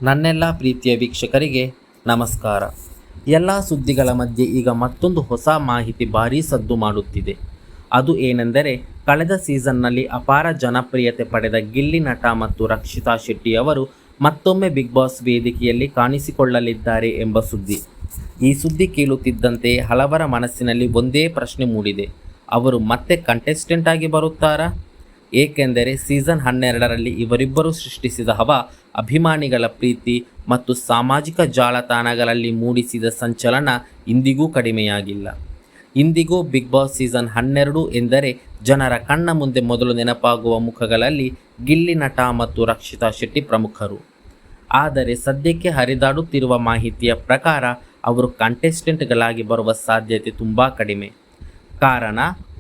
ನನ್ನೆಲ್ಲ ಪ್ರೀತಿಯ ವೀಕ್ಷಕರಿಗೆ ನಮಸ್ಕಾರ. ಎಲ್ಲ ಸುದ್ದಿಗಳ ಮಧ್ಯೆ ಈಗ ಮತ್ತೊಂದು ಹೊಸ ಮಾಹಿತಿ ಭಾರೀ ಸದ್ದು ಮಾಡುತ್ತಿದೆ. ಅದು ಏನೆಂದರೆ, ಕಳೆದ ಸೀಸನ್ನಲ್ಲಿ ಅಪಾರ ಜನಪ್ರಿಯತೆ ಪಡೆದ ಗಿಲ್ಲಿ ನಟ ಮತ್ತು ರಕ್ಷಿತಾ ಶೆಟ್ಟಿ ಅವರು ಮತ್ತೊಮ್ಮೆ ಬಿಗ್ ಬಾಸ್ ವೇದಿಕೆಯಲ್ಲಿ ಕಾಣಿಸಿಕೊಳ್ಳಲಿದ್ದಾರೆ ಎಂಬ ಸುದ್ದಿ. ಈ ಸುದ್ದಿ ಕೇಳುತ್ತಿದ್ದಂತೆ ಹಲವರ ಮನಸ್ಸಿನಲ್ಲಿ ಒಂದೇ ಪ್ರಶ್ನೆ ಮೂಡಿದೆ. ಅವರು ಮತ್ತೆ ಕಂಟೆಸ್ಟೆಂಟ್ ಆಗಿ ಬರುತ್ತಾರಾ? ಏಕೆಂದರೆ ಸೀಸನ್ 12ರಲ್ಲಿ ಇವರಿಬ್ಬರು ಸೃಷ್ಟಿಸಿದ ಹವಾ ಅಭಿಮಾನಿಗಳ ಪ್ರೀತಿ ಮತ್ತು ಸಾಮಾಜಿಕ ಜಾಲತಾಣಗಳಲ್ಲಿ ಮೂಡಿಸಿದ ಸಂಚಲನ ಇಂದಿಗೂ ಕಡಿಮೆಯಾಗಿಲ್ಲ. ಇಂದಿಗೂ ಬಿಗ್ ಬಾಸ್ ಸೀಸನ್ 12 ಎಂದರೆ ಜನರ ಕಣ್ಣ ಮುಂದೆ ಮೊದಲು ನೆನಪಾಗುವ ಮುಖಗಳಲ್ಲಿ ಗಿಲ್ಲಿ ನಟ ಮತ್ತು ರಕ್ಷಿತಾ ಶೆಟ್ಟಿ ಪ್ರಮುಖರು. ಆದರೆ ಸದ್ಯಕ್ಕೆ ಹರಿದಾಡುತ್ತಿರುವ ಮಾಹಿತಿಯ ಪ್ರಕಾರ ಅವರು ಕಂಟೆಸ್ಟೆಂಟ್ಗಳಾಗಿ ಬರುವ ಸಾಧ್ಯತೆ ತುಂಬ ಕಡಿಮೆ. ಕಾರಣ,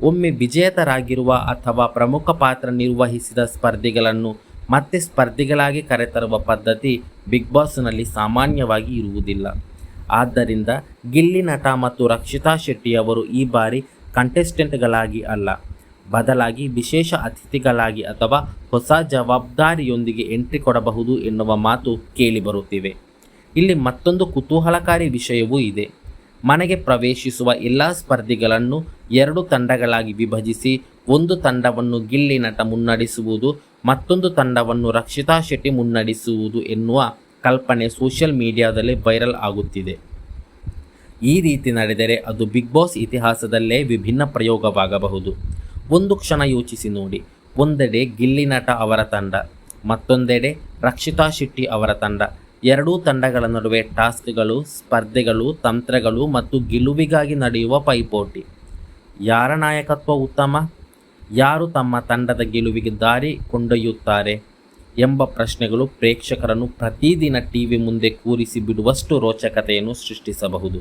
ಒಮ್ಮೆ ವಿಜೇತರಾಗಿರುವ ಅಥವಾ ಪ್ರಮುಖ ಪಾತ್ರ ನಿರ್ವಹಿಸಿದ ಸ್ಪರ್ಧಿಗಳನ್ನು ಮತ್ತೆ ಸ್ಪರ್ಧಿಗಳಾಗಿ ಕರೆತರುವ ಪದ್ಧತಿ ಬಿಗ್ ಬಾಸ್ನಲ್ಲಿ ಸಾಮಾನ್ಯವಾಗಿ ಇರುವುದಿಲ್ಲ. ಆದ್ದರಿಂದ ಗಿಲ್ಲಿ ನಟ ಮತ್ತು ರಕ್ಷಿತಾ ಶೆಟ್ಟಿ ಅವರು ಈ ಬಾರಿ ಕಂಟೆಸ್ಟೆಂಟ್ಗಳಾಗಿ ಅಲ್ಲ, ಬದಲಾಗಿ ವಿಶೇಷ ಅತಿಥಿಗಳಾಗಿ ಅಥವಾ ಹೊಸ ಜವಾಬ್ದಾರಿಯೊಂದಿಗೆ ಎಂಟ್ರಿ ಕೊಡಬಹುದು ಎನ್ನುವ ಮಾತು ಕೇಳಿಬರುತ್ತಿವೆ. ಇಲ್ಲಿ ಮತ್ತೊಂದು ಕುತೂಹಲಕಾರಿ ವಿಷಯವೂ ಇದೆ. ಮನೆಗೆ ಪ್ರವೇಶಿಸುವ ಎಲ್ಲ ಸ್ಪರ್ಧಿಗಳನ್ನು 2 ತಂಡಗಳಾಗಿ ವಿಭಜಿಸಿ ಒಂದು ತಂಡವನ್ನು ಗಿಲ್ಲಿ ನಟ ಮುನ್ನಡೆಸುವುದು, ಮತ್ತೊಂದು ತಂಡವನ್ನು ರಕ್ಷಿತಾ ಶೆಟ್ಟಿ ಮುನ್ನಡೆಸುವುದು ಎನ್ನುವ ಕಲ್ಪನೆ ಸೋಷಿಯಲ್ ಮೀಡಿಯಾದಲ್ಲಿ ವೈರಲ್ ಆಗುತ್ತಿದೆ. ಈ ರೀತಿ ನಡೆದರೆ ಅದು ಬಿಗ್ ಬಾಸ್ ಇತಿಹಾಸದಲ್ಲೇ ವಿಭಿನ್ನ ಪ್ರಯೋಗವಾಗಬಹುದು. ಒಂದು ಕ್ಷಣ ಯೋಚಿಸಿ ನೋಡಿ. ಒಂದೆಡೆ ಗಿಲ್ಲಿ ನಟ ಅವರ ತಂಡ, ಮತ್ತೊಂದೆಡೆ ರಕ್ಷಿತಾ ಶೆಟ್ಟಿ ಅವರ ತಂಡ. ಎರಡೂ ತಂಡಗಳ ನಡುವೆ ಟಾಸ್ಕ್ಗಳು, ಸ್ಪರ್ಧೆಗಳು, ತಂತ್ರಗಳು ಮತ್ತು ಗೆಲುವಿಗಾಗಿ ನಡೆಯುವ ಪೈಪೋಟಿ. ಯಾರ ನಾಯಕತ್ವ ಉತ್ತಮ? ಯಾರು ತಮ್ಮ ತಂಡದ ಗೆಲುವಿಗೆ ದಾರಿ ಕೊಂಡೊಯ್ಯುತ್ತಾರೆ ಎಂಬ ಪ್ರಶ್ನೆಗಳು ಪ್ರೇಕ್ಷಕರನ್ನು ಪ್ರತಿದಿನ ಟಿವಿ ಮುಂದೆ ಕೂರಿಸಿ ಬಿಡುವಷ್ಟು ರೋಚಕತೆಯನ್ನು ಸೃಷ್ಟಿಸಬಹುದು.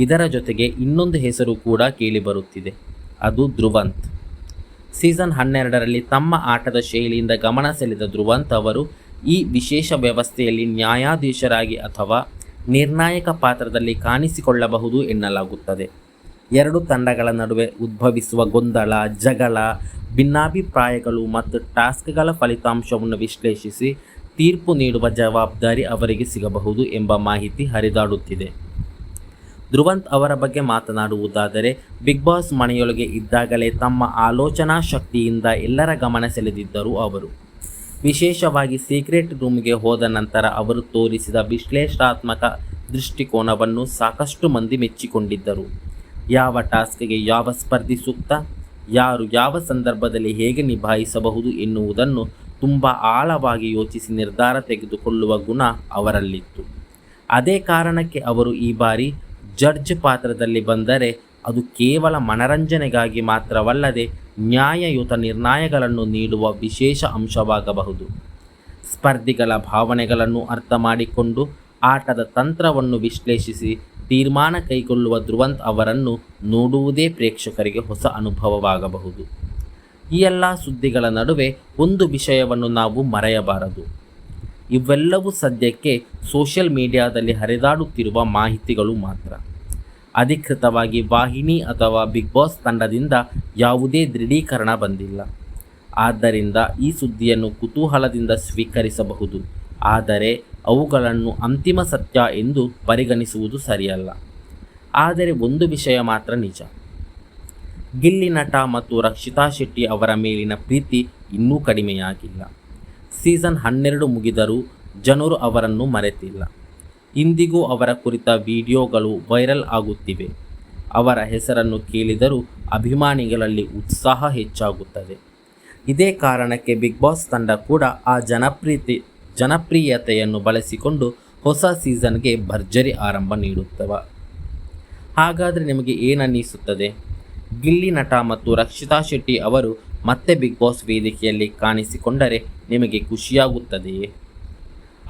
ಇದರ ಜೊತೆಗೆ ಇನ್ನೊಂದು ಹೆಸರು ಕೂಡ ಕೇಳಿಬರುತ್ತಿದೆ. ಅದು ಧ್ರುವಂತ್. ಸೀಸನ್ 12ರಲ್ಲಿ ತಮ್ಮ ಆಟದ ಶೈಲಿಯಿಂದ ಗಮನ ಸೆಳೆದ ಧ್ರುವಂತ್ ಅವರು ಈ ವಿಶೇಷ ವ್ಯವಸ್ಥೆಯಲ್ಲಿ ನ್ಯಾಯಾಧೀಶರಾಗಿ ಅಥವಾ ನಿರ್ಣಾಯಕ ಪಾತ್ರದಲ್ಲಿ ಕಾಣಿಸಿಕೊಳ್ಳಬಹುದು ಎನ್ನಲಾಗುತ್ತದೆ. 2 ತಂಡಗಳ ನಡುವೆ ಉದ್ಭವಿಸುವ ಗೊಂದಲ, ಜಗಳ, ಭಿನ್ನಾಭಿಪ್ರಾಯಗಳು ಮತ್ತು ಟಾಸ್ಕ್ಗಳ ಫಲಿತಾಂಶವನ್ನು ವಿಶ್ಲೇಷಿಸಿ ತೀರ್ಪು ನೀಡುವ ಜವಾಬ್ದಾರಿ ಅವರಿಗೆ ಸಿಗಬಹುದು ಎಂಬ ಮಾಹಿತಿ ಹರಿದಾಡುತ್ತಿದೆ. ಧ್ರುವಂತ್ ಅವರ ಬಗ್ಗೆ ಮಾತನಾಡುವುದಾದರೆ, ಬಿಗ್ ಬಾಸ್ ಮನೆಯೊಳಗೆ ಇದ್ದಾಗಲೇ ತಮ್ಮ ಆಲೋಚನಾ ಶಕ್ತಿಯಿಂದ ಎಲ್ಲರ ಗಮನ ಸೆಳೆದಿದ್ದರು ಅವರು. ವಿಶೇಷವಾಗಿ ಸೀಕ್ರೆಟ್ ರೂಮ್ಗೆ ಹೋದ ನಂತರ ಅವರು ತೋರಿಸಿದ ವಿಶ್ಲೇಷಣಾತ್ಮಕ ದೃಷ್ಟಿಕೋನವನ್ನು ಸಾಕಷ್ಟು ಮಂದಿ ಮೆಚ್ಚಿಕೊಂಡಿದ್ದರು. ಯಾವ ಟಾಸ್ಕ್ಗೆ ಯಾವ ಸ್ಪರ್ಧಿ ಸೂಕ್ತ, ಯಾರು ಯಾವ ಸಂದರ್ಭದಲ್ಲಿ ಹೇಗೆ ನಿಭಾಯಿಸಬಹುದು ಎನ್ನುವುದನ್ನು ತುಂಬ ಆಳವಾಗಿ ಯೋಚಿಸಿ ನಿರ್ಧಾರ ತೆಗೆದುಕೊಳ್ಳುವ ಗುಣ ಅವರಲ್ಲಿತ್ತು. ಅದೇ ಕಾರಣಕ್ಕೆ ಅವರು ಈ ಬಾರಿ ಜಡ್ಜ್ ಪಾತ್ರದಲ್ಲಿ ಬಂದರೆ ಅದು ಕೇವಲ ಮನರಂಜನೆಗಾಗಿ ಮಾತ್ರವಲ್ಲದೆ ನ್ಯಾಯಯುತ ನಿರ್ಣಯಗಳನ್ನು ನೀಡುವ ವಿಶೇಷ ಅಂಶವಾಗಬಹುದು. ಸ್ಪರ್ಧಿಗಳ ಭಾವನೆಗಳನ್ನು ಅರ್ಥ ಮಾಡಿಕೊಂಡು ಆಟದ ತಂತ್ರವನ್ನು ವಿಶ್ಲೇಷಿಸಿ ತೀರ್ಮಾನ ಕೈಗೊಳ್ಳುವ ಧ್ರುವಂತ್ ಅವರನ್ನು ನೋಡುವುದೇ ಪ್ರೇಕ್ಷಕರಿಗೆ ಹೊಸ ಅನುಭವವಾಗಬಹುದು. ಈ ಎಲ್ಲ ಸುದ್ದಿಗಳ ನಡುವೆ ಒಂದು ವಿಷಯವನ್ನು ನಾವು ಮರೆಯಬಾರದು. ಇವೆಲ್ಲವೂ ಸದ್ಯಕ್ಕೆ ಸೋಷಿಯಲ್ ಮೀಡಿಯಾದಲ್ಲಿ ಹರಿದಾಡುತ್ತಿರುವ ಮಾಹಿತಿಗಳು ಮಾತ್ರ. ಅಧಿಕೃತವಾಗಿ ವಾಹಿನಿ ಅಥವಾ ಬಿಗ್ ಬಾಸ್ ತಂಡದಿಂದ ಯಾವುದೇ ದೃಢೀಕರಣ ಬಂದಿಲ್ಲ. ಆದ್ದರಿಂದ ಈ ಸುದ್ದಿಯನ್ನು ಕುತೂಹಲದಿಂದ ಸ್ವೀಕರಿಸಬಹುದು, ಆದರೆ ಅವುಗಳನ್ನು ಅಂತಿಮ ಸತ್ಯ ಎಂದು ಪರಿಗಣಿಸುವುದು ಸರಿಯಲ್ಲ. ಆದರೆ ಒಂದು ವಿಷಯ ಮಾತ್ರ ನಿಜ. ಗಿಲ್ಲಿ ನಟ ಮತ್ತು ರಕ್ಷಿತಾ ಶೆಟ್ಟಿ ಅವರ ಮೇಲಿನ ಪ್ರೀತಿ ಇನ್ನೂ ಕಡಿಮೆಯಾಗಿಲ್ಲ. ಸೀಸನ್ 12 ಮುಗಿದರೂ ಜನರು ಅವರನ್ನು ಮರೆತಿಲ್ಲ. ಇಂದಿಗೂ ಅವರ ಕುರಿತ ವಿಡಿಯೋಗಳು ವೈರಲ್ ಆಗುತ್ತಿವೆ. ಅವರ ಹೆಸರನ್ನು ಕೇಳಿದರೂ ಅಭಿಮಾನಿಗಳಲ್ಲಿ ಉತ್ಸಾಹ ಹೆಚ್ಚಾಗುತ್ತದೆ. ಇದೇ ಕಾರಣಕ್ಕೆ ಬಿಗ್ ಬಾಸ್ ತಂಡ ಕೂಡ ಆ ಜನಪ್ರಿಯತೆಯನ್ನು ಬಳಸಿಕೊಂಡು ಹೊಸ ಸೀಸನ್ಗೆ ಭರ್ಜರಿ ಆರಂಭ ನೀಡುತ್ತವೆ. ಹಾಗಾದರೆ ನಿಮಗೆ ಏನನ್ನಿಸುತ್ತದೆ? ಗಿಲ್ಲಿ ನಟ ಮತ್ತು ರಕ್ಷಿತಾ ಶೆಟ್ಟಿ ಅವರು ಮತ್ತೆ ಬಿಗ್ ಬಾಸ್ ವೇದಿಕೆಯಲ್ಲಿ ಕಾಣಿಸಿಕೊಂಡರೆ ನಿಮಗೆ ಖುಷಿಯಾಗುತ್ತದೆಯೇ?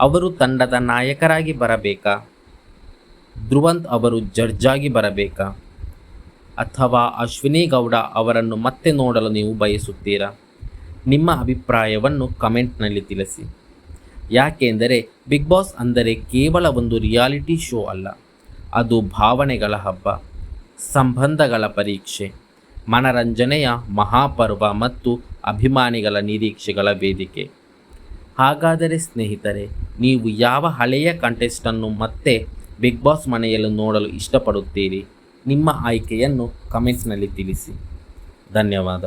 ಅವರು ತಂಡದ ನಾಯಕರಾಗಿ ಬರಬೇಕಾ? ಧ್ರುವಂತ್ ಅವರು ಜಡ್ಜಾಗಿ ಬರಬೇಕಾ? ಅಥವಾ ಅಶ್ವಿನಿ ಗೌಡ ಅವರನ್ನು ಮತ್ತೆ ನೋಡಲು ನೀವು ಬಯಸುತ್ತೀರಾ? ನಿಮ್ಮ ಅಭಿಪ್ರಾಯವನ್ನು ಕಮೆಂಟ್ನಲ್ಲಿ ತಿಳಿಸಿ. ಯಾಕೆಂದರೆ ಬಿಗ್ ಬಾಸ್ ಅಂದರೆ ಕೇವಲ ಒಂದು ರಿಯಾಲಿಟಿ ಶೋ ಅಲ್ಲ, ಅದು ಭಾವನೆಗಳ ಹಬ್ಬ, ಸಂಬಂಧಗಳ ಪರೀಕ್ಷೆ, ಮನರಂಜನೆಯ ಮಹಾಪರ್ವ ಮತ್ತು ಅಭಿಮಾನಿಗಳ ನಿರೀಕ್ಷೆಗಳ ವೇದಿಕೆ. ಹಾಗಾದರೆ ಸ್ನೇಹಿತರೆ, ನೀವು ಯಾವ ಹಳೆಯ ಕಂಟೆಸ್ಟನ್ನು ಮತ್ತೆ ಬಿಗ್ ಬಾಸ್ ಮನೆಯಲ್ಲಿ ನೋಡಲು ಇಷ್ಟಪಡುತ್ತೀರಿ? ನಿಮ್ಮ ಆಯ್ಕೆಯನ್ನು ಕಮೆಂಟ್ಸ್ನಲ್ಲಿ ತಿಳಿಸಿ. ಧನ್ಯವಾದ.